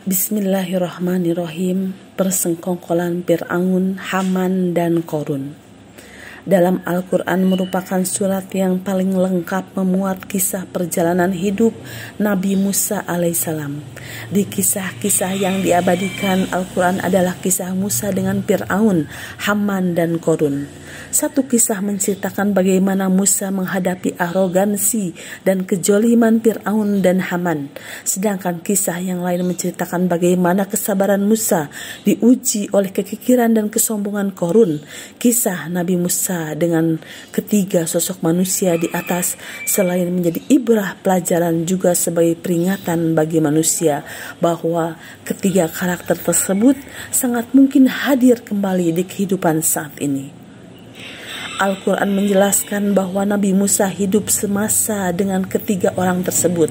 Bismillahirrahmanirrahim. Persengkongkolan Fir'aun, Haman, dan Qorun. Dalam Al-Quran merupakan surat yang paling lengkap memuat kisah perjalanan hidup Nabi Musa alaihissalam. Di kisah-kisah yang diabadikan Al-Quran adalah kisah Musa dengan Fir'aun, Haman, dan Qorun. Satu kisah menceritakan bagaimana Musa menghadapi arogansi dan kejoliman Fir'aun dan Haman. Sedangkan kisah yang lain menceritakan bagaimana kesabaran Musa diuji oleh kekikiran dan kesombongan Qorun. Kisah Nabi Musa dengan ketiga sosok manusia di atas selain menjadi ibrah pelajaran juga sebagai peringatan bagi manusia bahwa ketiga karakter tersebut sangat mungkin hadir kembali di kehidupan saat ini. Al-Quran menjelaskan bahwa Nabi Musa hidup semasa dengan ketiga orang tersebut.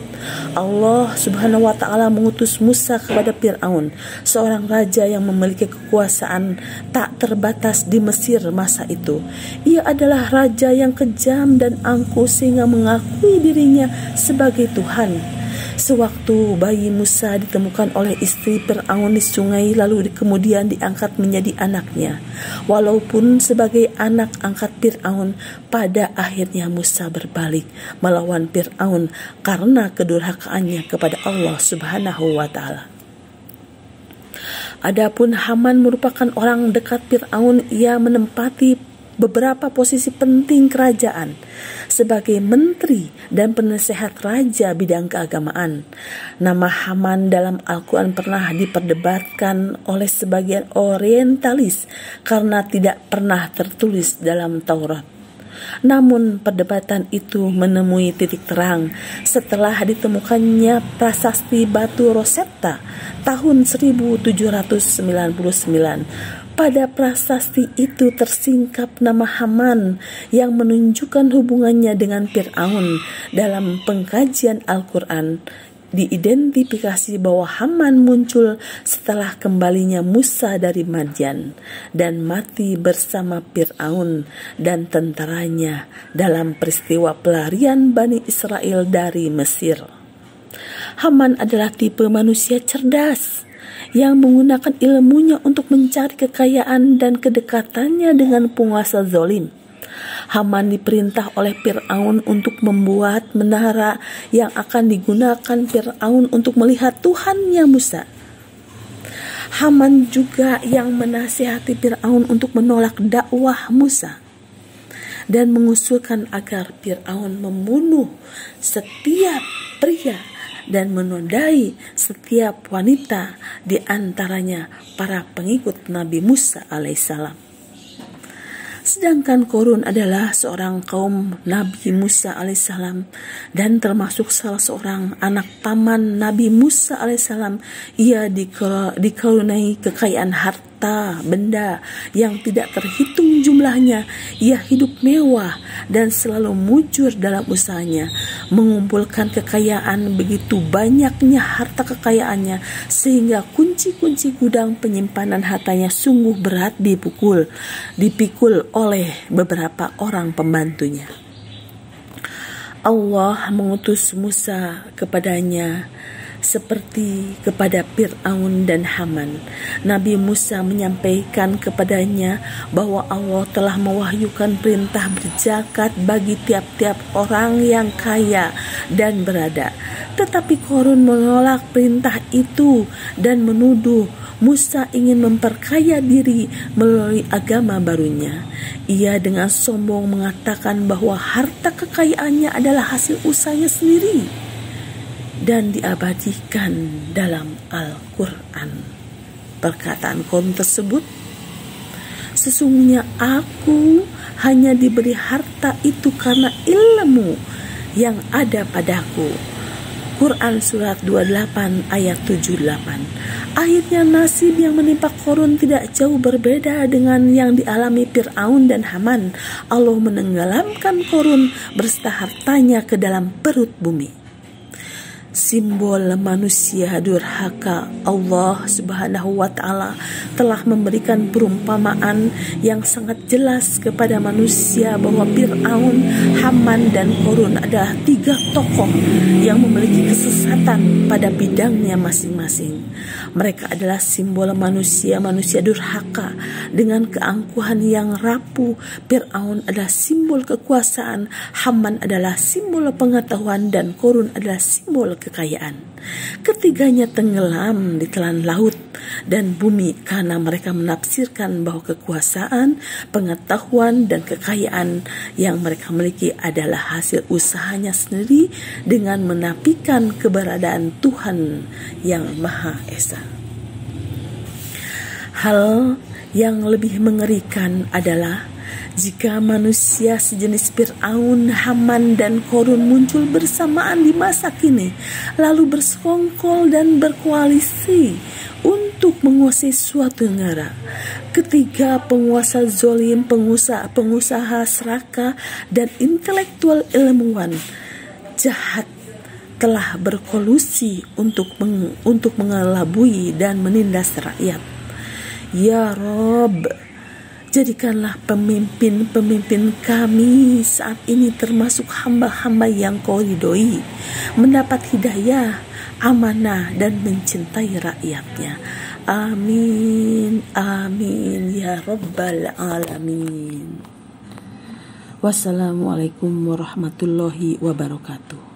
Allah Subhanahu wa Ta'ala mengutus Musa kepada Fir'aun, seorang raja yang memiliki kekuasaan tak terbatas di Mesir masa itu. Ia adalah raja yang kejam dan angkuh sehingga mengakui dirinya sebagai Tuhan. Sewaktu bayi Musa ditemukan oleh istri Fir'aun di sungai lalu kemudian diangkat menjadi anaknya. Walaupun sebagai anak angkat Fir'aun, pada akhirnya Musa berbalik melawan Fir'aun karena kedurhakaannya kepada Allah Subhanahu wa Ta'ala. Adapun Haman merupakan orang dekat Fir'aun. Ia menempati beberapa posisi penting kerajaan sebagai menteri dan penasehat raja bidang keagamaan. Nama Haman dalam Al-Quran pernah diperdebatkan oleh sebagian orientalis karena tidak pernah tertulis dalam Taurat. Namun perdebatan itu menemui titik terang setelah ditemukannya prasasti batu Rosetta tahun 1799. Pada prasasti itu tersingkap nama Haman yang menunjukkan hubungannya dengan Fir'aun. Dalam pengkajian Al-Quran diidentifikasi bahwa Haman muncul setelah kembalinya Musa dari Madyan dan mati bersama Fir'aun dan tentaranya dalam peristiwa pelarian Bani Israel dari Mesir. Haman adalah tipe manusia cerdas yang menggunakan ilmunya untuk mencari kekayaan dan kedekatannya dengan penguasa zalim. Haman diperintah oleh Fir'aun untuk membuat menara yang akan digunakan Fir'aun untuk melihat Tuhannya Musa. Haman juga yang menasihati Fir'aun untuk menolak dakwah Musa dan mengusulkan agar Fir'aun membunuh setiap pria dan menodai setiap wanita, di antaranya para pengikut Nabi Musa alaihissalam. Sedangkan Qorun adalah seorang kaum Nabi Musa alaihissalam dan termasuk salah seorang anak paman Nabi Musa alaihissalam. Ia dikaruniai kekayaan harta benda yang tidak terhitung jumlahnya. Ia hidup mewah dan selalu mujur dalam usahanya, mengumpulkan kekayaan. Begitu banyaknya harta kekayaannya sehingga kunci-kunci gudang penyimpanan hartanya sungguh berat dipikul oleh beberapa orang pembantunya. Allah mengutus Musa kepadanya seperti kepada Fir'aun dan Haman. Nabi Musa menyampaikan kepadanya bahwa Allah telah mewahyukan perintah berzakat bagi tiap-tiap orang yang kaya dan berada. Tetapi Qorun menolak perintah itu dan menuduh Musa ingin memperkaya diri melalui agama barunya. Ia dengan sombong mengatakan bahwa harta kekayaannya adalah hasil usahanya sendiri dan diabadikan dalam Al-Quran. Perkataan Qorun tersebut, sesungguhnya aku hanya diberi harta itu karena ilmu yang ada padaku. Quran Surat 28 ayat 78. Akhirnya nasib yang menimpa Qorun tidak jauh berbeda dengan yang dialami Fir'aun dan Haman. Allah menenggelamkan Qorun berserta hartanya ke dalam perut bumi. simbol manusia durhaka. Allah Subhanahu wa Ta'ala telah memberikan perumpamaan yang sangat jelas kepada manusia bahwa Fir'aun, Haman, dan Korun adalah 3 tokoh yang memiliki kesesatan pada bidangnya masing-masing. Mereka adalah simbol manusia durhaka dengan keangkuhan yang rapuh. Fir'aun adalah simbol kekuasaan, Haman adalah simbol pengetahuan, dan Korun adalah simbol kekayaan. Ketiganya tenggelam di telan laut dan bumi karena mereka menafsirkan bahwa kekuasaan, pengetahuan, dan kekayaan yang mereka miliki adalah hasil usahanya sendiri dengan menafikan keberadaan Tuhan yang Maha Esa. Hal yang lebih mengerikan adalah jika manusia sejenis Fir'aun, Haman, dan Korun muncul bersamaan di masa kini, lalu bersekongkol dan berkoalisi untuk menguasai suatu negara. Ketiga penguasa zolim, pengusaha serakah, dan intelektual ilmuwan jahat telah berkolusi untuk mengelabui dan menindas rakyat. Ya Rob, jadikanlah pemimpin-pemimpin kami saat ini termasuk hamba-hamba yang Kau ridhoi, mendapat hidayah, amanah, dan mencintai rakyatnya. Amin, amin, ya Rabbal Alamin. Wassalamualaikum warahmatullahi wabarakatuh.